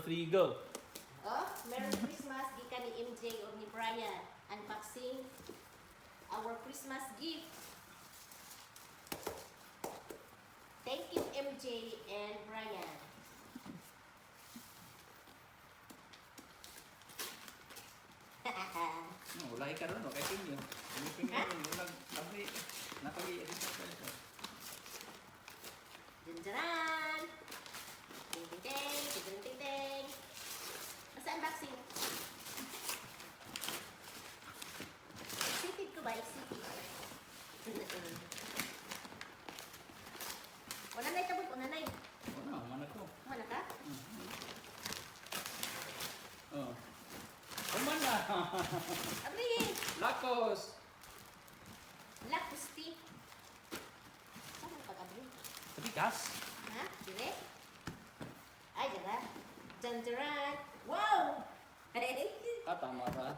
3, go. Oh, Merry Christmas, gikan ni MJ or ni Brian. Unboxing our Christmas gift. Thank you, MJ and Brian. No, wala ka ron, kay Pinyo. Pinyo Ha? ron, wala, napagi, Janjaran! Ting ting ting, ting ting ting ting. Masa unboxing? Excited ko ba? Excited. O nanay tabot, o nanay. Wala, mana ko. Mana ka? Oh. Kumana! Abri! Lakos! Black pusti. Saan ang pag-abri? Patikas? Ha? Dire? Ay, dira. Janjaran! Wow! Tama ba?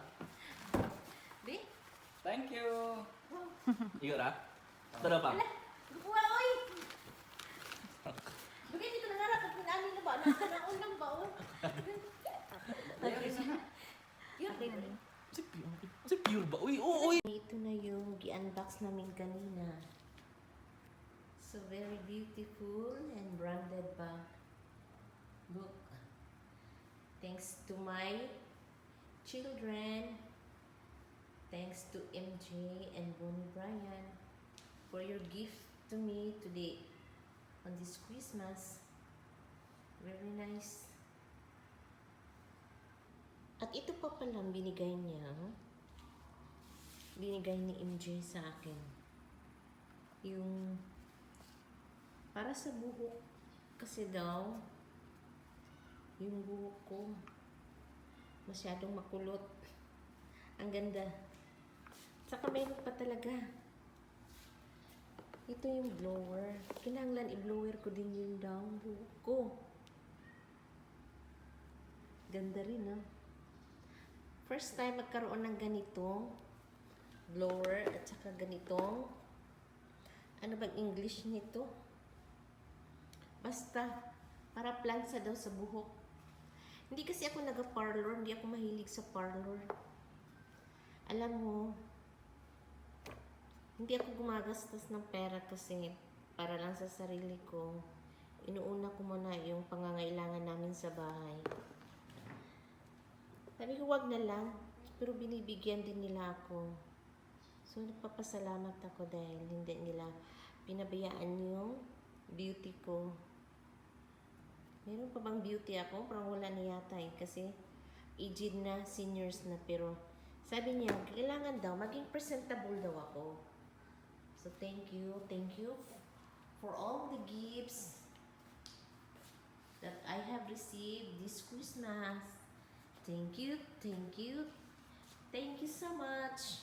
Di? Thank you! Wow! Iyo ra? Tara pa. Ala! Gupuha, oy! Bagay dito nangarap at namin na ba? Nakanaon lang ba, oh? Yun, baby. Si pure ba? Uy, uy! Ito na yung gi-unbox namin kanina. So, very beautiful and branded bag. Look. Thanks to my children. Thanks to MJ and Bonnie Brian for your gift to me today on this Christmas. Very nice. At ito pa palang binigay niya. Binigay ni MJ sa akin. Yung para sa buhok. Kasi daw, yung buhok ko masyadong makulot. Ang ganda. Saka mayroon pa talaga. Ito yung blower. Kinanglan i-blower ko din yung down buhok ko. Ganda rin, no? First time magkaroon ng ganitong blower at saka ganitong ano bang English nito? Basta para plansa daw sa buhok. Hindi kasi ako naga-parlor, hindi ako mahilig sa parlor. Alam mo, hindi ako gumagastos ng pera kasi para lang sa sarili ko. Inuuna ko muna yung pangangailangan namin sa bahay. Sabi ko, wag na lang. Pero binibigyan din nila ako. So, nagpapasalamat ako dahil hindi nila pinabayaan yung beauty ko. Meron pa bang beauty ako? Parang wala na yata eh. Kasi aged na, seniors na. Pero sabi niya, kailangan daw, maging presentable daw ako. So, thank you. Thank you for all the gifts that I have received this Christmas. Thank you. Thank you. Thank you so much.